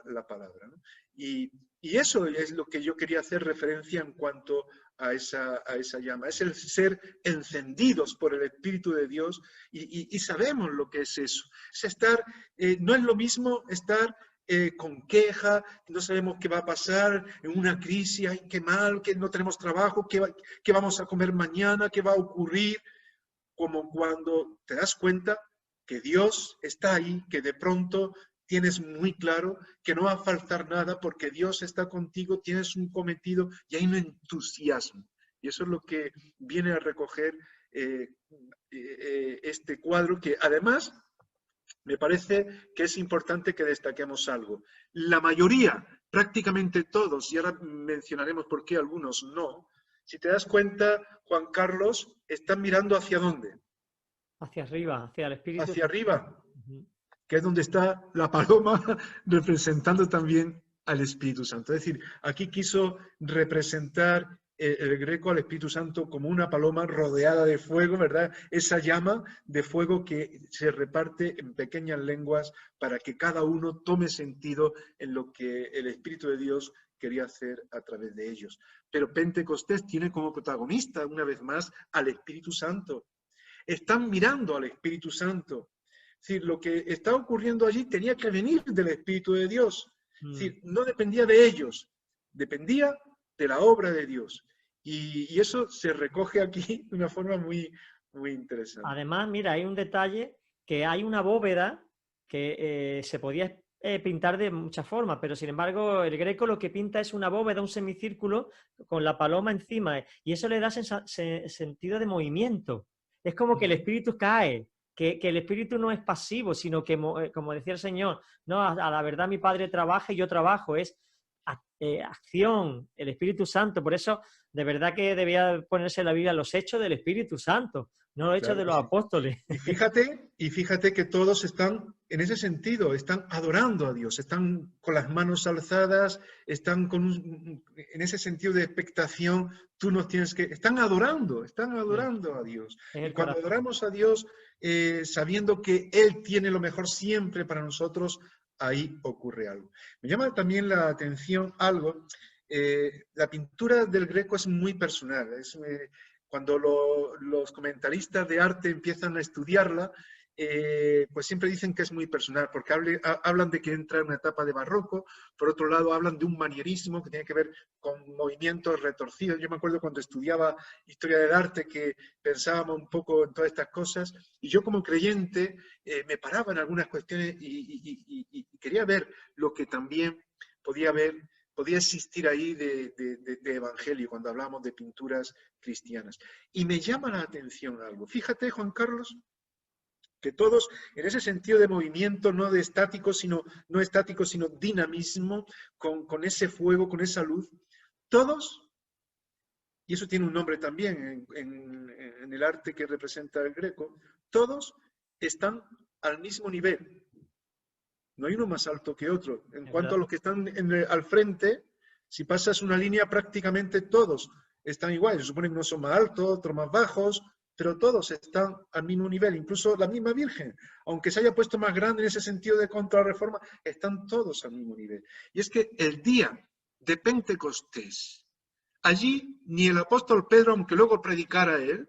la palabra, ¿no? Y eso es lo que yo quería hacer referencia en cuanto a esa llama. Es el ser encendidos por el Espíritu de Dios y sabemos lo que es eso. Es estar, no es lo mismo estar con queja, no sabemos qué va a pasar, en una crisis, ay, qué mal, que no tenemos trabajo, qué vamos a comer mañana, qué va a ocurrir, como cuando te das cuenta que Dios está ahí, que de pronto tienes muy claro que no va a faltar nada porque Dios está contigo, tienes un cometido y hay un entusiasmo. Y eso es lo que viene a recoger este cuadro, que además me parece que es importante que destaquemos algo. La mayoría, prácticamente todos, y ahora mencionaremos por qué algunos no, si te das cuenta, Juan Carlos, están mirando hacia dónde. Hacia arriba, hacia el Espíritu. Hacia arriba, Uh-huh. que es donde está la paloma representando también al Espíritu Santo. Es decir, aquí quiso representar el Greco al Espíritu Santo como una paloma rodeada de fuego, ¿verdad? Esa llama de fuego que se reparte en pequeñas lenguas para que cada uno tome sentido en lo que el Espíritu de Dios quería hacer a través de ellos. Pero Pentecostés tiene como protagonista, una vez más, al Espíritu Santo. Están mirando al Espíritu Santo. Es decir, lo que está ocurriendo allí tenía que venir del Espíritu de Dios. Es decir, no dependía de ellos, dependía de la obra de Dios. Y eso se recoge aquí de una forma muy, muy interesante. Además, mira, hay un detalle, que hay una bóveda que se podía pintar de muchas formas, pero sin embargo el Greco lo que pinta es una bóveda, un semicírculo con la paloma encima, y eso le da sentido de movimiento. Es como que el espíritu cae, que el espíritu no es pasivo, sino que, como decía el Señor, no, a la verdad mi Padre trabaja y yo trabajo, es acción, el Espíritu Santo. Por eso, de verdad que debía ponerse en la Biblia los hechos del Espíritu Santo, no los hechos Claro de que los sí. apóstoles. Y fíjate que todos están, en ese sentido, están adorando a Dios, están con las manos alzadas, están en ese sentido de expectación, tú nos tienes que, están adorando a Dios. Es Y el cuando corazón. adoramos a Dios, sabiendo que Él tiene lo mejor siempre para nosotros, ahí ocurre algo. Me llama también la atención algo, la pintura del Greco es muy personal, cuando los comentaristas de arte empiezan a estudiarla, pues siempre dicen que es muy personal, porque hablan de que entra en una etapa de barroco, por otro lado hablan de un manierismo que tiene que ver con movimientos retorcidos. Yo me acuerdo cuando estudiaba historia del arte que pensábamos un poco en todas estas cosas, y yo como creyente me paraba en algunas cuestiones y quería ver lo que también podía existir ahí de evangelio cuando hablamos de pinturas cristianas. Y me llama la atención algo. Fíjate, Juan Carlos, que todos, en ese sentido de movimiento, no de estático, no estático, sino dinamismo, con ese fuego, con esa luz, todos, y eso tiene un nombre también en el arte que representa el Greco, todos están al mismo nivel. No hay uno más alto que otro. En cuanto a los que están al frente, si pasas una línea, prácticamente todos están iguales. Se supone que unos son más altos, otros más bajos, pero todos están al mismo nivel. Incluso la misma Virgen, aunque se haya puesto más grande en ese sentido de contrarreforma, están todos al mismo nivel. Y es que el día de Pentecostés, allí ni el apóstol Pedro, aunque luego predicara él,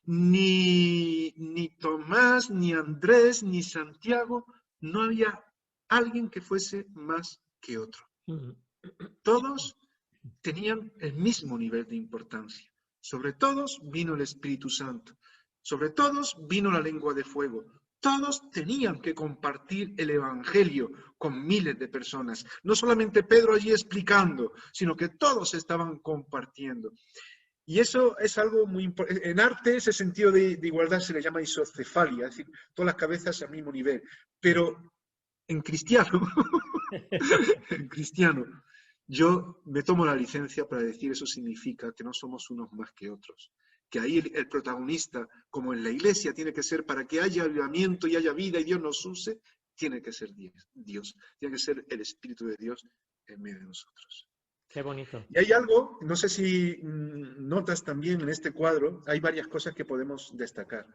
ni Tomás, ni Andrés, ni Santiago, no había alguien que fuese más que otro. Todos tenían el mismo nivel de importancia. Sobre todos vino el Espíritu Santo. Sobre todos vino la lengua de fuego. Todos tenían que compartir el Evangelio con miles de personas. No solamente Pedro allí explicando, sino que todos estaban compartiendo. Y eso es algo muy importante. En arte, ese sentido de igualdad se le llama isocefalia, es decir, todas las cabezas al mismo nivel. Pero en cristiano, en cristiano, yo me tomo la licencia para decir eso significa que no somos unos más que otros. Que ahí el protagonista, como en la iglesia, tiene que ser para que haya avivamiento y haya vida y Dios nos use, tiene que ser Dios. Tiene que ser el Espíritu de Dios en medio de nosotros. Qué bonito. Y hay algo, no sé si notas también en este cuadro, hay varias cosas que podemos destacar.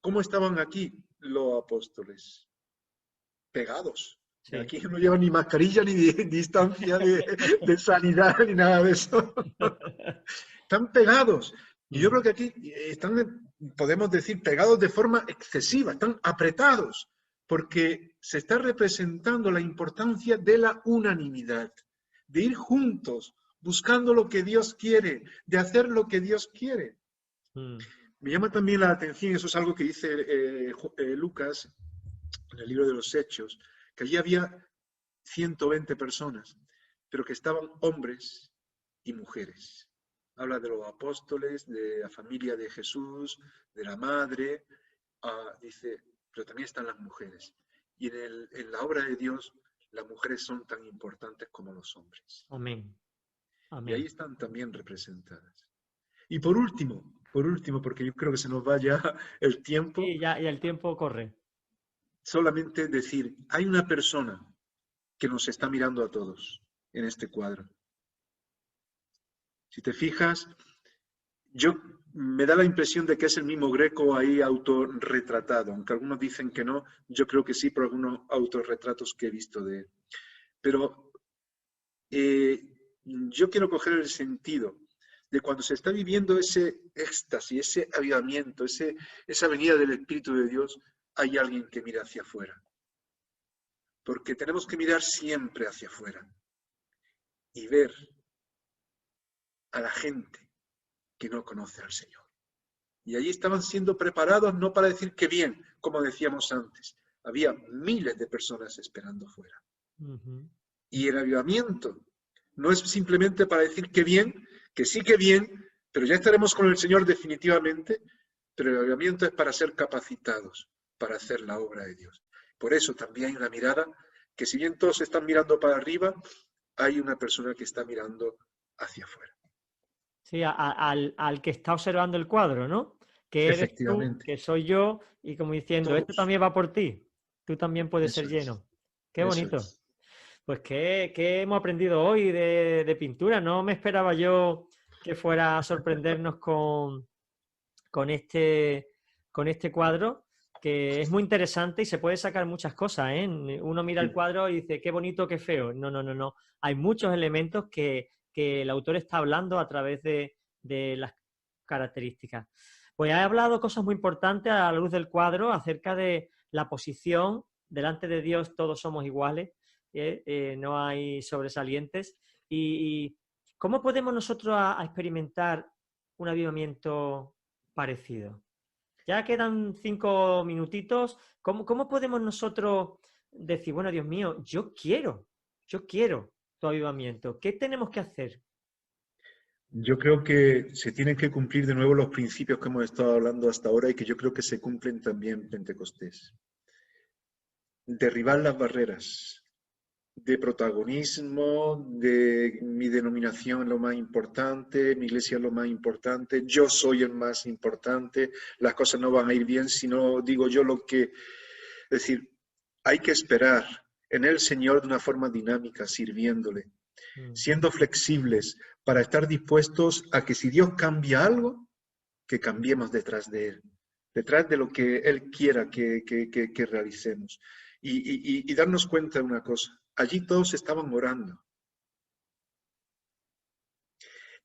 ¿Cómo estaban aquí los apóstoles? Pegados. Sí. Aquí no llevan ni mascarilla, ni distancia de sanidad, ni nada de eso. Están pegados. Y yo creo que aquí están, podemos decir, pegados de forma excesiva, están apretados, porque se está representando la importancia de la unanimidad, de ir juntos, buscando lo que Dios quiere, de hacer lo que Dios quiere. Me llama también la atención, eso es algo que dice Lucas en el libro de los Hechos, que allí había 120 personas, pero que estaban hombres y mujeres. Habla de los apóstoles, de la familia de Jesús, de la madre, dice, pero también están las mujeres. Y en la obra de Dios, las mujeres son tan importantes como los hombres. Amén. Amén. Y ahí están también representadas. Y por último, porque yo creo que se nos va ya el tiempo. Sí, ya el tiempo corre. Solamente decir, hay una persona que nos está mirando a todos en este cuadro. Si te fijas, me da la impresión de que es el mismo Greco ahí autorretratado, aunque algunos dicen que no, yo creo que sí por algunos autorretratos que he visto de él. Pero yo quiero coger el sentido de cuando se está viviendo ese éxtasis, ese avivamiento, esa venida del Espíritu de Dios, hay alguien que mira hacia afuera. Porque tenemos que mirar siempre hacia afuera y ver a la gente que no conoce al Señor. Y allí estaban siendo preparados no para decir que bien, como decíamos antes. Había miles de personas esperando fuera. Y el avivamiento no es simplemente para decir que bien, que sí que bien, pero ya estaremos con el Señor definitivamente, pero el avivamiento es para ser capacitados, para hacer la obra de Dios. Por eso también hay una mirada que si bien todos están mirando para arriba, hay una persona que está mirando hacia afuera. Sí, al que está observando el cuadro, ¿no? Que eres tú, que soy yo, y como diciendo, todos. Esto también va por ti. Tú también puedes ser lleno. Qué bonito. Pues ¿qué hemos aprendido hoy de pintura? No me esperaba yo que fuera a sorprendernos con este cuadro, que es muy interesante y se puede sacar muchas cosas, ¿eh? Uno mira el cuadro y dice, qué bonito, qué feo. No. Hay muchos elementos que el autor está hablando a través de las características. Pues ha hablado cosas muy importantes a la luz del cuadro acerca de la posición. Delante de Dios todos somos iguales, no hay sobresalientes. Y ¿cómo podemos nosotros a experimentar un avivamiento parecido? Ya quedan 5 minutitos. ¿Cómo podemos nosotros decir, bueno, Dios mío, yo quiero tu avivamiento? ¿Qué tenemos que hacer? Yo creo que se tienen que cumplir de nuevo los principios que hemos estado hablando hasta ahora y que yo creo que se cumplen también en Pentecostés. Derribar las barreras de protagonismo, de mi denominación es lo más importante, mi iglesia es lo más importante, yo soy el más importante, las cosas no van a ir bien si no digo yo lo que... Es decir, hay que esperar en el Señor de una forma dinámica, sirviéndole, siendo flexibles para estar dispuestos a que si Dios cambia algo, que cambiemos detrás de Él, detrás de lo que Él quiera que realicemos. Y darnos cuenta de una cosa, allí todos estaban orando.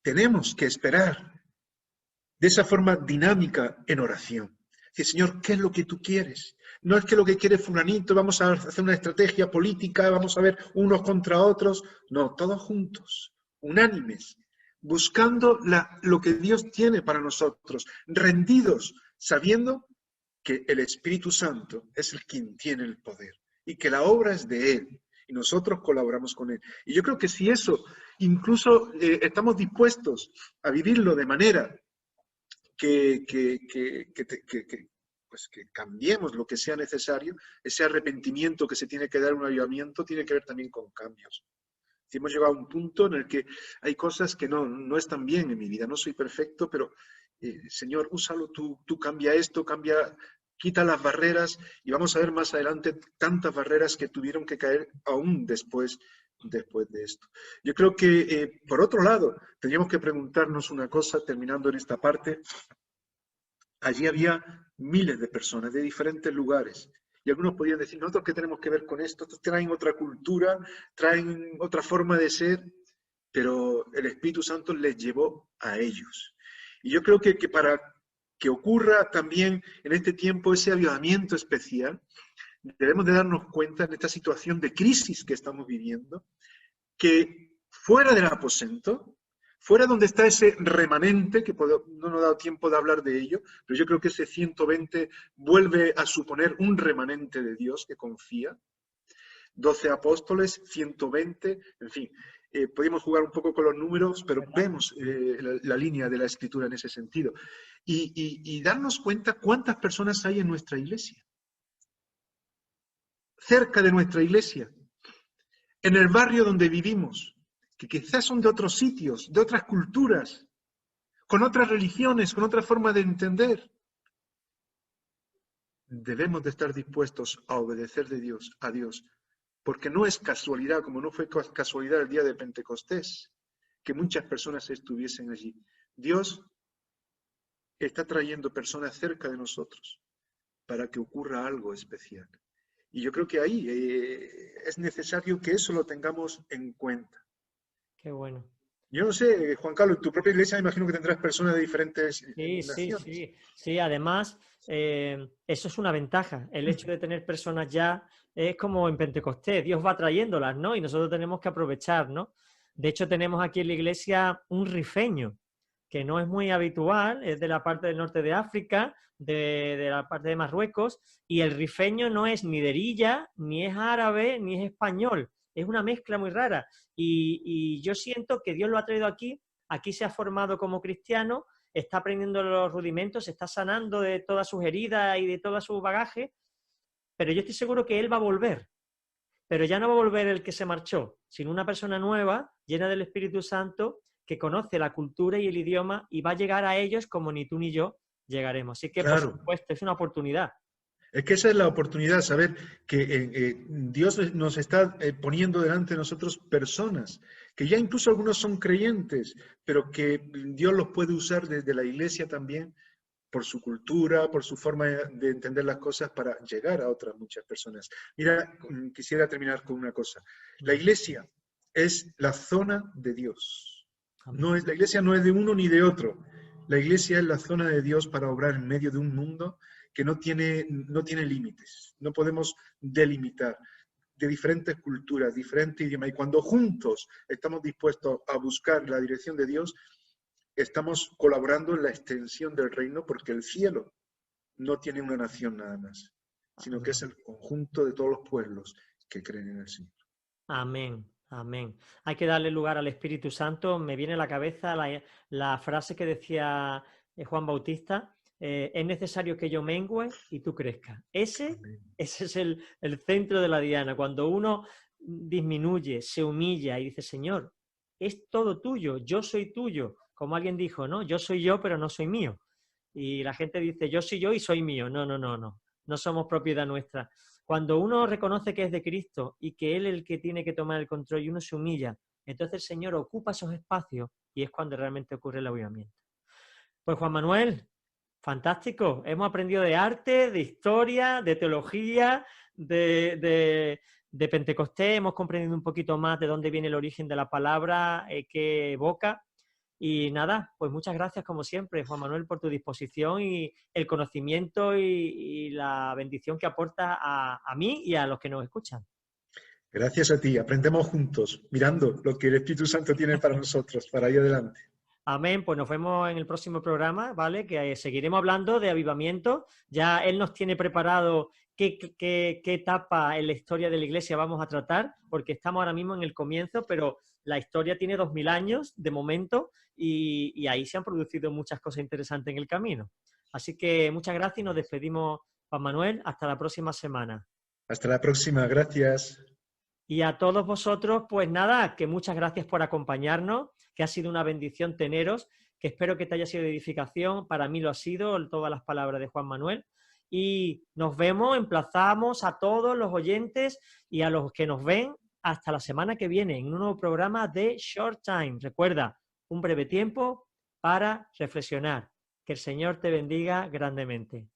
Tenemos que esperar de esa forma dinámica en oración. Dice, Señor, ¿qué es lo que tú quieres? No es que lo que quiere fulanito, vamos a hacer una estrategia política, vamos a ver unos contra otros. No, todos juntos, unánimes, buscando lo que Dios tiene para nosotros, rendidos, sabiendo que el Espíritu Santo es el quien tiene el poder y que la obra es de Él y nosotros colaboramos con Él. Y yo creo que si eso, incluso estamos dispuestos a vivirlo de manera pues que cambiemos lo que sea necesario, ese arrepentimiento que se tiene que dar, un avivamiento, tiene que ver también con cambios. Si hemos llegado a un punto en el que hay cosas que no están bien en mi vida, no soy perfecto, pero Señor, úsalo tú cambia esto, quita las barreras, y vamos a ver más adelante tantas barreras que tuvieron que caer aún después de esto. Yo creo que, por otro lado, tendríamos que preguntarnos una cosa, terminando en esta parte. Allí había miles de personas de diferentes lugares. Y algunos podían decir, nosotros qué tenemos que ver con esto, estos traen otra cultura, traen otra forma de ser, pero el Espíritu Santo les llevó a ellos. Y yo creo que para que ocurra también en este tiempo ese avivamiento especial, debemos de darnos cuenta en esta situación de crisis que estamos viviendo, que fuera del aposento, fuera donde está ese remanente, que no nos ha dado tiempo de hablar de ello, pero yo creo que ese 120 vuelve a suponer un remanente de Dios que confía. 12 apóstoles, 120, en fin. Podemos jugar un poco con los números, pero vemos la línea de la Escritura en ese sentido. Y darnos cuenta cuántas personas hay en nuestra iglesia. Cerca de nuestra iglesia. En el barrio donde vivimos, que quizás son de otros sitios, de otras culturas, con otras religiones, con otra forma de entender. Debemos de estar dispuestos a obedecer a Dios, porque no es casualidad, como no fue casualidad el día de Pentecostés, que muchas personas estuviesen allí. Dios está trayendo personas cerca de nosotros para que ocurra algo especial. Y yo creo que ahí es necesario que eso lo tengamos en cuenta. Qué bueno. Yo no sé, Juan Carlos, en tu propia iglesia me imagino que tendrás personas de diferentes naciones. Sí. Además, eso es una ventaja. El hecho de tener personas ya es como en Pentecostés. Dios va trayéndolas, ¿no? Y nosotros tenemos que aprovechar, ¿no? De hecho, tenemos aquí en la iglesia un rifeño, que no es muy habitual, es de la parte del norte de África, de la parte de Marruecos, y el rifeño no es ni de Erilla, ni es árabe, ni es español. Es una mezcla muy rara. Y yo siento que Dios lo ha traído aquí se ha formado como cristiano, está aprendiendo los rudimentos, se está sanando de todas sus heridas y de todo su bagaje, pero yo estoy seguro que él va a volver. Pero ya no va a volver el que se marchó, sino una persona nueva, llena del Espíritu Santo, que conoce la cultura y el idioma y va a llegar a ellos como ni tú ni yo llegaremos. Así que, Claro. por supuesto, es una oportunidad. Es que esa es la oportunidad, saber que Dios nos está poniendo delante de nosotros personas, que ya incluso algunos son creyentes, pero que Dios los puede usar desde la iglesia también, por su cultura, por su forma de entender las cosas, para llegar a otras muchas personas. Mira, quisiera terminar con una cosa. La iglesia es la zona de Dios. La iglesia no es de uno ni de otro. La iglesia es la zona de Dios para obrar en medio de un mundo que no tiene límites, no podemos delimitar, de diferentes culturas, diferentes idiomas, y cuando juntos estamos dispuestos a buscar la dirección de Dios, estamos colaborando en la extensión del reino, porque el cielo no tiene una nación nada más, sino que es el conjunto de todos los pueblos que creen en el Señor. Amén. Amén. Hay que darle lugar al Espíritu Santo. Me viene a la cabeza la frase que decía Juan Bautista, es necesario que yo mengüe y tú crezcas. Ese es el centro de la diana. Cuando uno disminuye, se humilla y dice, Señor, es todo tuyo, yo soy tuyo. Como alguien dijo, ¿no? Yo soy yo, pero no soy mío. Y la gente dice, yo soy yo y soy mío. No, no, no, no. No somos propiedad nuestra. Cuando uno reconoce que es de Cristo y que Él es el que tiene que tomar el control y uno se humilla, entonces el Señor ocupa esos espacios y es cuando realmente ocurre el avivamiento. Pues Juan Manuel, fantástico. Hemos aprendido de arte, de historia, de teología, de Pentecostés. Hemos comprendido un poquito más de dónde viene el origen de la palabra que evoca. Y nada, pues muchas gracias como siempre, Juan Manuel, por tu disposición y el conocimiento y la bendición que aporta a mí y a los que nos escuchan. Gracias a ti, aprendemos juntos, mirando lo que el Espíritu Santo tiene para nosotros, para ir adelante. Amén, pues nos vemos en el próximo programa, ¿vale? Que seguiremos hablando de avivamiento. Ya Él nos tiene preparado qué etapa en la historia de la Iglesia vamos a tratar, porque estamos ahora mismo en el comienzo, pero la historia tiene 2000 años de momento y ahí se han producido muchas cosas interesantes en el camino. Así que muchas gracias y nos despedimos, Juan Manuel. Hasta la próxima semana. Hasta la próxima, gracias. Y a todos vosotros, pues nada, que muchas gracias por acompañarnos, que ha sido una bendición teneros, que espero que te haya sido de edificación. Para mí lo ha sido, todas las palabras de Juan Manuel. Y nos vemos, emplazamos a todos los oyentes y a los que nos ven hasta la semana que viene en un nuevo programa de Short Time. Recuerda, un breve tiempo para reflexionar. Que el Señor te bendiga grandemente.